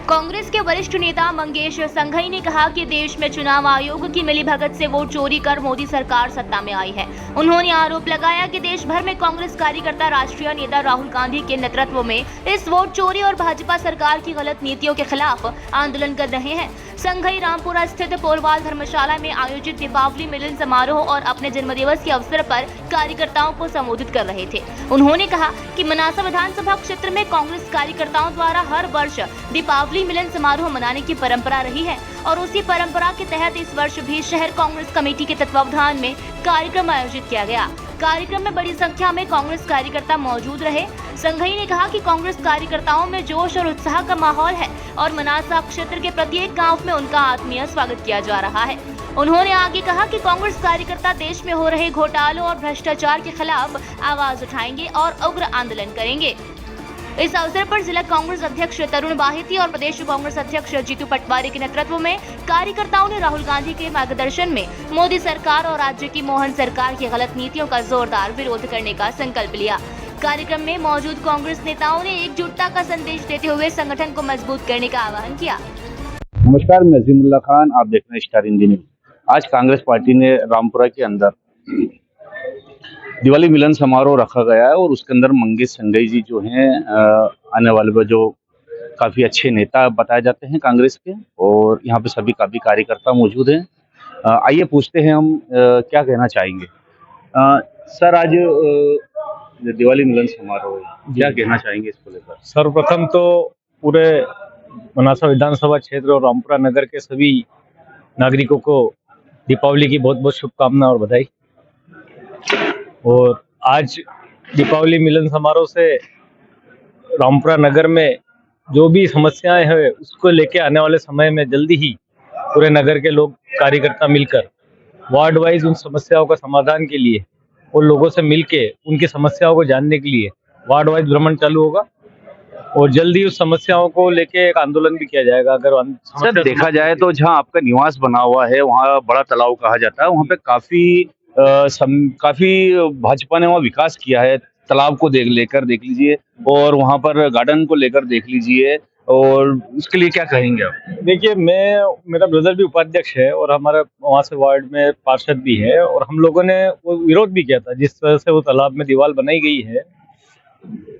कांग्रेस के वरिष्ठ नेता मंगेश संघई ने कहा कि देश में चुनाव आयोग की मिलीभगत से वोट चोरी कर मोदी सरकार सत्ता में आई है। उन्होंने आरोप लगाया कि देश भर में कांग्रेस कार्यकर्ता राष्ट्रीय नेता राहुल गांधी के नेतृत्व में इस वोट चोरी और भाजपा सरकार की गलत नीतियों के खिलाफ आंदोलन कर रहे हैं। संघई रामपुरा स्थित पोलवाल धर्मशाला में आयोजित दीपावली मिलन समारोह और अपने जन्मदिवस के अवसर पर कार्यकर्ताओं को संबोधित कर रहे थे। उन्होंने कहा कि मनासा विधानसभा क्षेत्र में कांग्रेस कार्यकर्ताओं द्वारा हर वर्ष दीपावली मिलन समारोह मनाने की परंपरा रही है और उसी परंपरा के तहत इस वर्ष भी शहर कांग्रेस कमेटी के तत्वावधान में कार्यक्रम आयोजित किया गया। कार्यक्रम में बड़ी संख्या में कांग्रेस कार्यकर्ता मौजूद रहे। संघई ने कहा कि कांग्रेस कार्यकर्ताओं में जोश और उत्साह का माहौल है और मनासा क्षेत्र के प्रत्येक गांव में उनका आत्मीय स्वागत किया जा रहा है। उन्होंने आगे कहा कि कांग्रेस कार्यकर्ता देश में हो रहे घोटालों और भ्रष्टाचार के खिलाफ आवाज उठाएंगे और उग्र आंदोलन करेंगे। इस अवसर पर जिला कांग्रेस अध्यक्ष तरुण बाहिती और प्रदेश कांग्रेस अध्यक्ष जीतू पटवारी के नेतृत्व में कार्यकर्ताओं ने राहुल गांधी के मार्गदर्शन में मोदी सरकार और राज्य की मोहन सरकार की गलत नीतियों का जोरदार विरोध करने का संकल्प लिया। कार्यक्रम में मौजूद कांग्रेस नेताओं ने एकजुटता का संदेश देते हुए संगठन को मजबूत करने का आह्वान किया। नमस्कार, मैं नजीमुल्लाह खान, आप देख रहे हैं स्टार हिंदी न्यूज। आज कांग्रेस पार्टी ने रामपुरा के अंदर दिवाली मिलन समारोह रखा गया है और उसके अंदर मंगेश संघई जी जो हैं आने वाले जो काफ़ी अच्छे नेता बताए जाते हैं कांग्रेस के, और यहाँ पे सभी काफ़ी कार्यकर्ता मौजूद हैं। आइए पूछते हैं हम क्या कहना चाहेंगे। सर, आज दिवाली मिलन समारोह क्या कहना चाहेंगे इसको लेकर? सर्वप्रथम तो पूरे मनासा विधानसभा क्षेत्र और रामपुरा नगर के सभी नागरिकों को दीपावली की बहुत बहुत शुभकामनाएं और बधाई। और आज दीपावली मिलन समारोह से रामपुरा नगर में जो भी समस्याएं हैं उसको लेके आने वाले समय में जल्दी ही पूरे नगर के लोग कार्यकर्ता मिलकर वार्ड वाइज उन समस्याओं का समाधान के लिए और लोगों से मिलके उनकी समस्याओं को जानने के लिए वार्ड वाइज भ्रमण चालू होगा और जल्दी उस समस्याओं को लेके एक आंदोलन भी किया जाएगा। अगर सर देखा जाए तो जहां आपका निवास बना हुआ है वहां बड़ा तालाब कहा जाता है, वहां पे काफी भाजपा ने वहाँ विकास किया है। तालाब को लेकर देख लीजिए और वहाँ पर गार्डन को लेकर देख लीजिए, और उसके लिए क्या कहेंगे आप? देखिए, मेरा ब्रदर भी उपाध्यक्ष है और हमारा वहाँ से वार्ड में पार्षद भी है, और हम लोगों ने वो विरोध भी किया था जिस तरह से वो तालाब में दीवार बनाई गई है।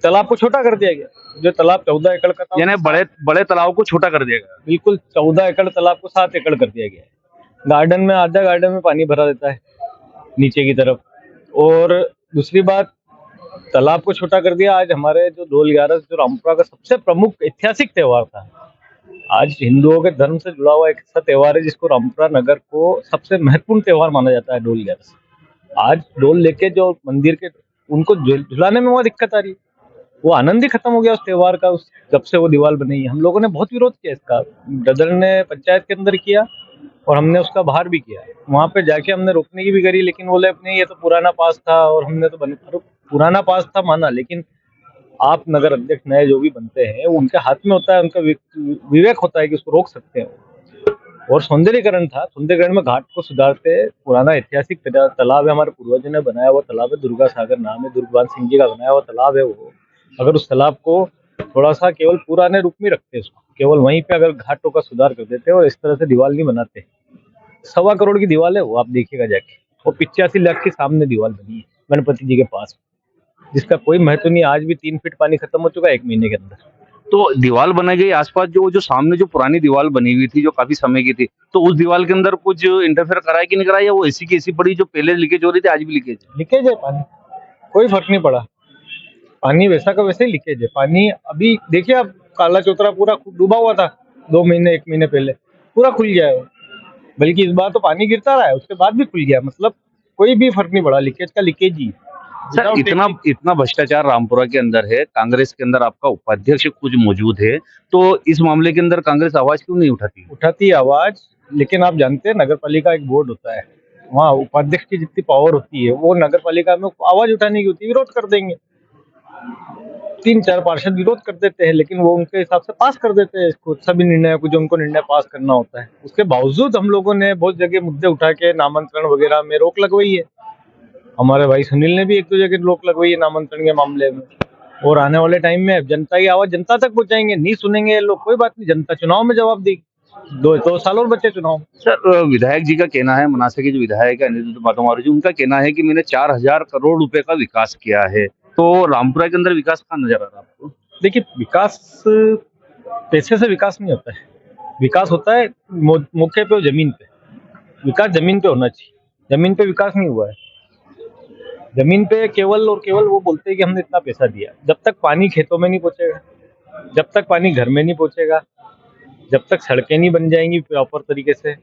तालाब को छोटा कर दिया गया। जो तालाब 14 एकड़ का था, यानी बड़े तालाब को छोटा कर दिया गया। बिल्कुल, 14 एकड़ तालाब को 7 एकड़ कर दिया गया। गार्डन में आधा गार्डन में पानी भरा देता है नीचे की तरफ। और दूसरी बात, तालाब को छोटा कर दिया। आज हमारे जो डोल 11 जो रामपुरा का सबसे प्रमुख ऐतिहासिक त्योहार था, आज हिंदुओं के धर्म से जुड़ा हुआ एक ऐसा त्योहार है जिसको रामपुरा नगर को सबसे महत्वपूर्ण त्योहार माना जाता है, डोल 11। आज डोल लेके जो मंदिर के उनको झुलाने में वहाँ दिक्कत आ रही है, वो आनंद ही खत्म हो गया उस त्योहार का। जब से वो दीवार बनी है हम लोगों ने बहुत विरोध किया इसका। ब्रदर ने पंचायत के अंदर किया और हमने उसका बाहर भी किया। वहाँ पे जाके हमने रोकने की भी करी, लेकिन बोले अपने ये तो पुराना पास था, और हमने तो पुराना पास था माना, लेकिन आप नगर अध्यक्ष नए जो भी बनते हैं उनके हाथ में होता है, उनका विवेक होता है कि उसको रोक सकते हैं। और सौंदर्यीकरण था, सौंदर्यीकरण में घाट को सुधारते। पुराना ऐतिहासिक तालाब है, हमारे पूर्वजों ने बनाया हुआ तालाब है, दुर्गा सागर नाम है, दुर्गवान सिंह जी का बनाया हुआ तालाब है वो। अगर उस तालाब को थोड़ा सा केवल पुराने रूप में रखते, उसको केवल वहीं पे अगर घाटों का सुधार कर देते और इस तरह से दीवार नहीं बनाते। 1.25 करोड़ की दीवार है वो, आप देखिएगा जाके। वो 85 लाख के सामने दीवार बनी है गणपति जी के पास, जिसका कोई महत्व नहीं। आज भी 3 फीट पानी खत्म हो चुका है 1 महीने के अंदर। तो दीवार बनाई गई आसपास जो सामने जो पुरानी दीवार बनी हुई थी जो काफी समय की थी, तो उस दीवार के अंदर कुछ इंटरफेयर कराया कि नहीं कराया, या वो ऐसी की ऐसी पड़ी जो पहले लीकेज हो रही थी आज भी लीकेज है? पानी कोई फर्क नहीं पड़ा, पानी वैसा का वैसे ही लीकेज है। पानी अभी देखिए, अब काला चौतरा पूरा डूबा हुआ था 2 महीने 1 महीने पहले, पूरा खुल गया है। बल्कि इस बार तो पानी गिरता रहा है, उसके बाद भी खुल गया। मतलब कोई भी फर्क नहीं पड़ा, लीकेज का लीकेज ही। सर, इतना भ्रष्टाचार रामपुरा के अंदर है, कांग्रेस के अंदर आपका उपाध्यक्ष कुछ मौजूद है, तो इस मामले के अंदर कांग्रेस आवाज क्यों नहीं उठाती आवाज। लेकिन आप जानते हैं नगर पालिका एक बोर्ड होता है, वहाँ उपाध्यक्ष की जितनी पावर होती है वो नगर पालिका में आवाज उठाने की होती है। विरोध कर देंगे, 3-4 पार्षद विरोध कर देते हैं, लेकिन वो उनके हिसाब से पास कर देते हैं इसको, सभी निर्णय को जो उनको निर्णय पास करना होता है। उसके बावजूद हम लोगों ने बहुत जगह मुद्दे उठा के नामांतरण वगैरह में रोक लगवाई है। हमारे भाई सुनील ने भी 1-2 जगह रोक लगवाई है नामांतरण के मामले में। और आने वाले टाइम में जनता की आवाज जनता तक पहुंचाएंगे। नहीं सुनेंगे ये लोग, कोई बात नहीं, जनता चुनाव में जवाब देगी। 2 साल और बचे चुनाव में। सर विधायक जी का कहना है, मनासा के जो विधायक है अनिरुद्ध मातोमारू जी, उनका कहना है कि मैंने 4,000 करोड़ रुपए का विकास किया है। तो रामपुरा के अंदर विकास कहाँ नजर आ रहा है आपको? देखिए, विकास पैसे से विकास नहीं होता है। विकास होता है मौके पे और जमीन पे। विकास जमीन पे होना चाहिए। जमीन पे विकास नहीं हुआ है। जमीन पे केवल और केवल वो बोलते हैं कि हमने इतना पैसा दिया। जब तक पानी खेतों में नहीं पहुंचेगा, जब तक पानी घर में नहीं पहुंचेगा, जब तक सड़कें नहीं बन जाएंगी प्रॉपर तरीके से।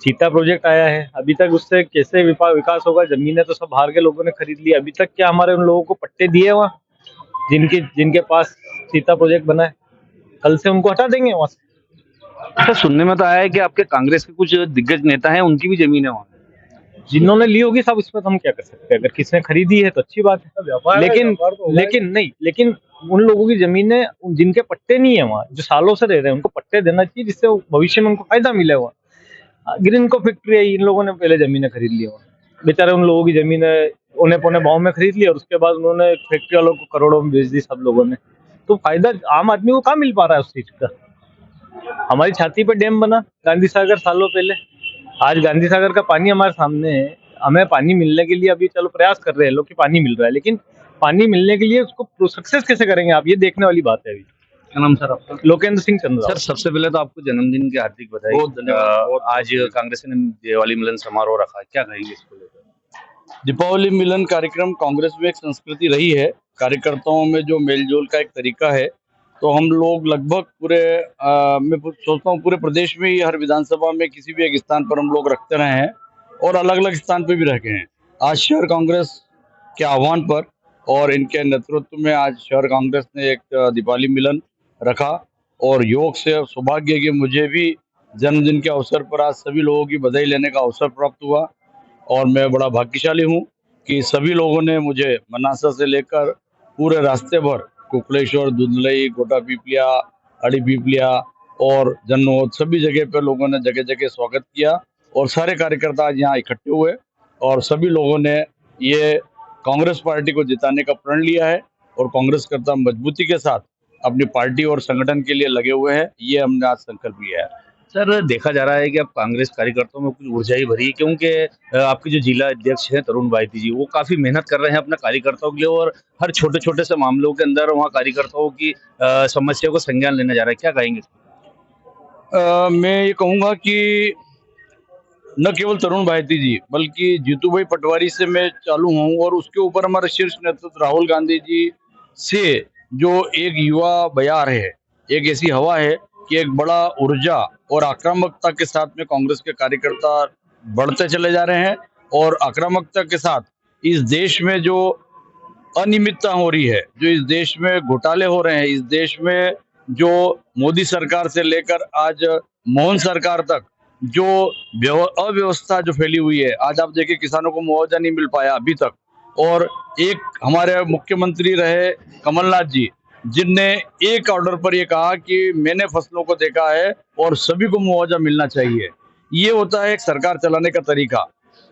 चीता प्रोजेक्ट आया है, अभी तक उससे कैसे विकास होगा? जमीनें तो सब बाहर के लोगों ने खरीद ली। अभी तक क्या हमारे उन लोगों को पट्टे दिए वहाँ, जिनके पास चीता प्रोजेक्ट बना है? कल से उनको हटा देंगे वहां से। सर सुनने में तो आया है कि आपके कांग्रेस के कुछ दिग्गज नेता हैं, उनकी भी जमीन है वहाँ। जिन्होंने ली होगी सब, इसमें तो हम क्या कर सकते हैं? अगर किसी ने खरीदी है तो अच्छी बात है, लेकिन उन लोगों की जमीनें, जिनके पट्टे नहीं है वहाँ, जो सालों से रह रहे हैं, उनको पट्टे देना चाहिए, जिससे भविष्य में उनको फायदा मिले। वहाँ ग्रीन को फैक्ट्री है, इन लोगों ने पहले जमीनें खरीद ली वहाँ। बेचारे उन लोगों की जमीनें औने पौने भाव में खरीद ली और उसके बाद उन्होंने फैक्ट्री वालों को करोड़ों में बेच दी सब लोगों ने। तो फायदा आम आदमी को कहाँ मिल पा रहा है उस चीज का? हमारी छाती पे डैम बना गांधी सागर सालों पहले, आज गांधी सागर का पानी हमारे सामने है। हमें पानी मिलने के लिए अभी चलो प्रयास कर रहे हैं लोग कि पानी मिल रहा है, लेकिन पानी मिलने के लिए उसको सक्सेस कैसे करेंगे आप, ये देखने वाली बात है। अभी क्या नाम सर आपका? लोकेंद्र सिंह चंद्रा। सर सबसे पहले तो आपको जन्मदिन की हार्दिक बधाई। बहुत धन्यवाद। आज कांग्रेस ने दिवाली मिलन समारोह रखा है, क्या कहेंगे इसको लेकर? दीपावली मिलन कार्यक्रम कांग्रेस में एक संस्कृति रही है। कार्यकर्ताओं में जो मेलजोल का एक तरीका है, तो हम लोग लगभग पूरे मैं सोचता हूँ पूरे प्रदेश में ही हर विधानसभा में किसी भी एक स्थान पर हम लोग रखते रहे हैं और अलग अलग स्थान पर भी रखे हैं। आज शहर कांग्रेस के आह्वान पर और इनके नेतृत्व में आज शहर कांग्रेस ने एक दीपावली मिलन रखा और योग से सौभाग्य कि मुझे भी जन्मदिन के अवसर पर आज सभी लोगों की बधाई लेने का अवसर प्राप्त हुआ और मैं बड़ा भाग्यशाली हूँ कि सभी लोगों ने मुझे मनासा से लेकर पूरे रास्ते भर कुकलेश्वर, दुधलई, गोटा पीपलिया, अड़ी पीपलिया और जन्नोद सभी जगह पर लोगों ने जगह जगह स्वागत किया और सारे कार्यकर्ता आज यहाँ इकट्ठे हुए और सभी लोगों ने ये कांग्रेस पार्टी को जिताने का प्रण लिया है और कांग्रेस कर्ता मजबूती के साथ अपनी पार्टी और संगठन के लिए लगे हुए हैं। ये हमने आज संकल्प लिया है। सर देखा जा रहा है कि अब कांग्रेस कार्यकर्ताओं में कुछ ऊर्जा ही भरी है, क्योंकि आपके जो जिला अध्यक्ष हैं तरुण बायती जी, वो काफी मेहनत कर रहे हैं अपने कार्यकर्ताओं के लिए और हर छोटे छोटे से मामलों के अंदर वहाँ कार्यकर्ताओं की समस्या को संज्ञान लेने जा रहा है, क्या कहेंगे? मैं ये कहूँगा कि न केवल तरुण बायती जी बल्कि जीतू भाई पटवारी से मैं चालू हूँ और उसके ऊपर हमारे शीर्ष नेतृत्व राहुल गांधी जी से जो एक युवा बयार है, एक ऐसी हवा है कि एक बड़ा ऊर्जा और आक्रामकता के साथ में कांग्रेस के कार्यकर्ता बढ़ते चले जा रहे हैं और आक्रामकता के साथ इस देश में जो अनियमितता हो रही है, जो इस देश में घोटाले हो रहे हैं, इस देश में जो मोदी सरकार से लेकर आज मोहन सरकार तक जो अव्यवस्था जो फैली हुई है, आज आप देखिए किसानों को मुआवजा नहीं मिल पाया अभी तक और एक हमारे मुख्यमंत्री रहे कमलनाथ जी जिनने एक ऑर्डर पर ये कहा कि मैंने फसलों को देखा है और सभी को मुआवजा मिलना चाहिए। ये होता है एक सरकार चलाने का तरीका।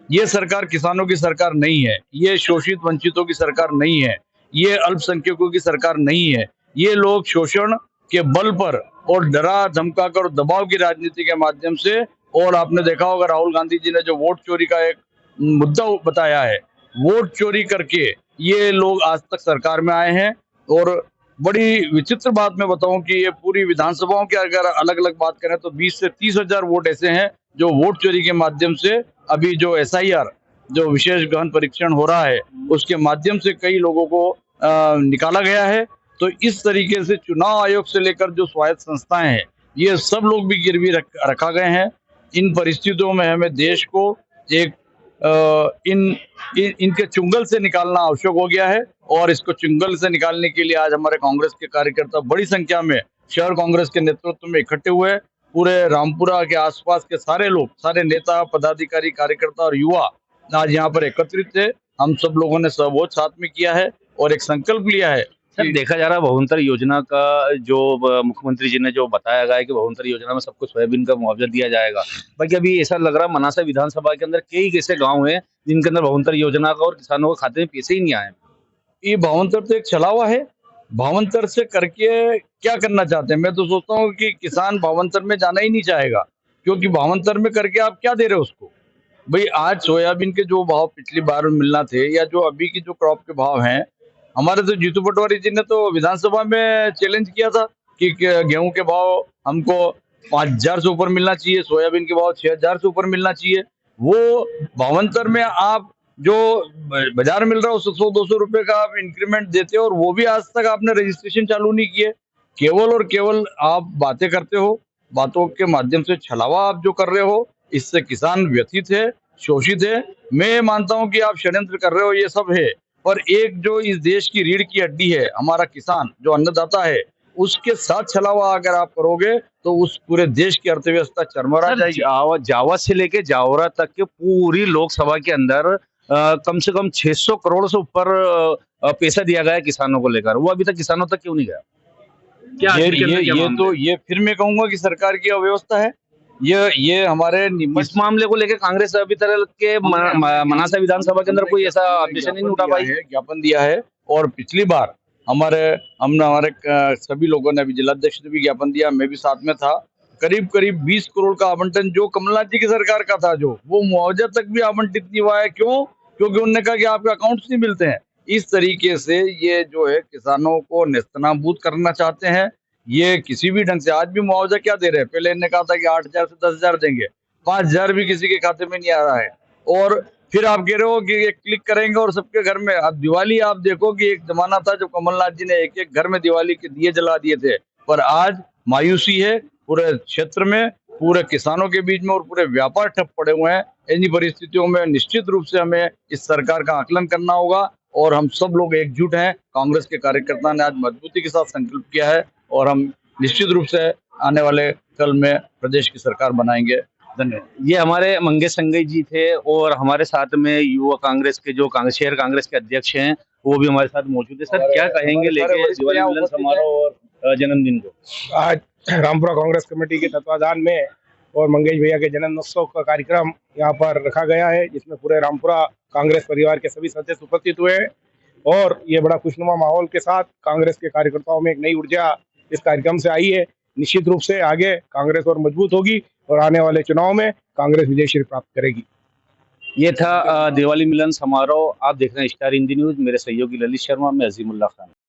ये सरकार किसानों की सरकार नहीं है, ये शोषित वंचितों की सरकार नहीं है, ये अल्पसंख्यकों की सरकार नहीं है। ये लोग शोषण के बल पर और डरा धमकाकर और दबाव की राजनीति के माध्यम से, और आपने देखा होगा राहुल गांधी जी ने जो वोट चोरी का एक मुद्दा बताया है, वोट चोरी करके ये लोग आज तक सरकार में आए हैं। और बड़ी विचित्र बात मैं बताऊं कि ये पूरी विधानसभाओं की अगर अलग अलग बात करें तो 20 से 30 हजार वोट ऐसे हैं जो वोट चोरी के माध्यम से, अभी जो SIR जो विशेष गहन परीक्षण हो रहा है उसके माध्यम से कई लोगों को निकाला गया है। तो इस तरीके से चुनाव आयोग से लेकर जो स्वायत्त संस्थाएं हैं, ये सब लोग भी गिरवी रखा गए हैं। इन परिस्थितियों में हमें देश को एक इनके चुंगल से निकालना आवश्यक हो गया है और इसको चुंगल से निकालने के लिए आज हमारे कांग्रेस के कार्यकर्ता बड़ी संख्या में शहर कांग्रेस के नेतृत्व में इकट्ठे हुए। पूरे रामपुरा के आसपास के सारे लोग, सारे नेता, पदाधिकारी, कार्यकर्ता और युवा आज यहाँ पर एकत्रित थे। हम सब लोगों ने सबोध साथ में किया है और एक संकल्प लिया है। सर देखा जा रहा है बहुंतर योजना का जो मुख्यमंत्री जी ने जो बताया गया है कि बहुंतर योजना में सबको सोयाबीन का मुआवजा दिया जाएगा, बाकी अभी ऐसा लग रहा है मनासा विधानसभा के अंदर कई ऐसे गांव हैं जिनके अंदर बहुंतर योजना का और किसानों के खाते में पैसे ही नहीं आए। ये बहुंतर तो एक छलावा है, भावंतर से करके क्या करना चाहते हैं। मैं तो सोचता हूँ कि किसान भावंतर में जाना ही नहीं चाहेगा, क्योंकि भावंतर में करके आप क्या दे रहे हो उसको। भाई आज सोयाबीन के जो भाव पिछली बार मिलना थे या जो अभी की जो क्रॉप के भाव हैं, हमारे तो जीतू पटवारी जी ने तो विधानसभा में चैलेंज किया था कि गेहूं के भाव हमको 5,000 से ऊपर मिलना चाहिए, सोयाबीन के भाव 6,000 से ऊपर मिलना चाहिए। वो भावंतर में आप जो बाजार मिल रहा है उससे 100-200 रुपए का आप इंक्रीमेंट देते हो, और वो भी आज तक आपने रजिस्ट्रेशन चालू नहीं किए। केवल और केवल आप बातें करते हो, बातों के माध्यम से छलावा आप जो कर रहे हो, इससे किसान व्यथित है, शोषित है। मैं मानता हूं कि आप षड्यंत्र कर रहे हो, ये सब है, पर एक जो इस देश की रीढ़ की हड्डी है, हमारा किसान जो अन्नदाता है, उसके साथ छलावा अगर आप करोगे तो उस पूरे देश की अर्थव्यवस्था चरमरा सर, जाएगी। जावा से लेके जावरा तक के पूरी लोकसभा के अंदर कम से कम 600 करोड़ से ऊपर पैसा दिया गया है किसानों को लेकर, वो अभी तक किसानों तक क्यों नहीं गया? क्या आखिर के अंदर क्या मामला है? ये फिर मैं कहूंगा कि सरकार की अव्यवस्था है। ये हमारे इस मामले को लेकर कांग्रेस अभी तक के मनासा विधानसभा के अंदर कोई ऐसा ऑब्जेक्शन नहीं उठा पाई। ज्ञापन दिया है, और पिछली बार हमारे सभी लोगों ने, अभी जिलाध्यक्ष ने भी ज्ञापन दिया, मैं भी साथ में था। करीब करीब 20 करोड़ का आवंटन जो कमलनाथ जी की सरकार का था, जो वो मुआवजा तक भी आवंटित नहीं हुआ है। क्यों? क्योंकि उन्होंने कहा कि आपके अकाउंट्स नहीं मिलते हैं। इस तरीके से ये जो है किसानों को नेस्तनाबूद करना चाहते हैं। ये किसी भी ढंग से आज भी मुआवजा क्या दे रहे हैं, पहले इन्होंने कहा था कि 8,000 से 10,000 देंगे, 5,000 भी किसी के खाते में नहीं आ रहा है। और फिर आप कह रहे हो कि ये क्लिक करेंगे और सबके घर में। अब दिवाली आप देखो कि एक जमाना था जब कमलनाथ जी ने एक एक घर में दिवाली के दिए जला दिए थे, पर आज मायूसी है पूरे क्षेत्र में, पूरे किसानों के बीच में, और पूरे व्यापार ठप पड़े हुए हैं। ऐसी परिस्थितियों में निश्चित रूप से हमें इस सरकार का आकलन करना होगा, और हम सब लोग एकजुट हैं। कांग्रेस के कार्यकर्ता ने आज मजबूती के साथ संकल्प किया है, और हम निश्चित रूप से आने वाले कल में प्रदेश की सरकार बनाएंगे। धन्यवाद। ये हमारे मंगेश संघई जी थे, और हमारे साथ में युवा कांग्रेस के जो शहर कांग्रेस के अध्यक्ष हैं वो भी हमारे साथ मौजूद है। सर, क्या कहेंगे लेके दिवाली मिलन समारोह और जन्मदिन को? आज रामपुरा कांग्रेस कमेटी के तत्वाधान में और मंगेश भैया के जन्मोत्सव का कार्यक्रम यहाँ पर रखा गया है, जिसमें पूरे रामपुरा कांग्रेस परिवार के सभी सदस्य उपस्थित हुए हैं। और ये बड़ा खुशनुमा माहौल के साथ कांग्रेस के कार्यकर्ताओं में एक नई ऊर्जा इस कार्यक्रम से आई है। निश्चित रूप से आगे कांग्रेस और मजबूत होगी, और आने वाले चुनाव में कांग्रेस विजय श्री प्राप्त करेगी। ये था दिवाली मिलन समारोह। आप देख रहे हैं स्टार हिंदी न्यूज। मेरे सहयोगी ललित शर्मा, मैं अजीमुल्लाह खान।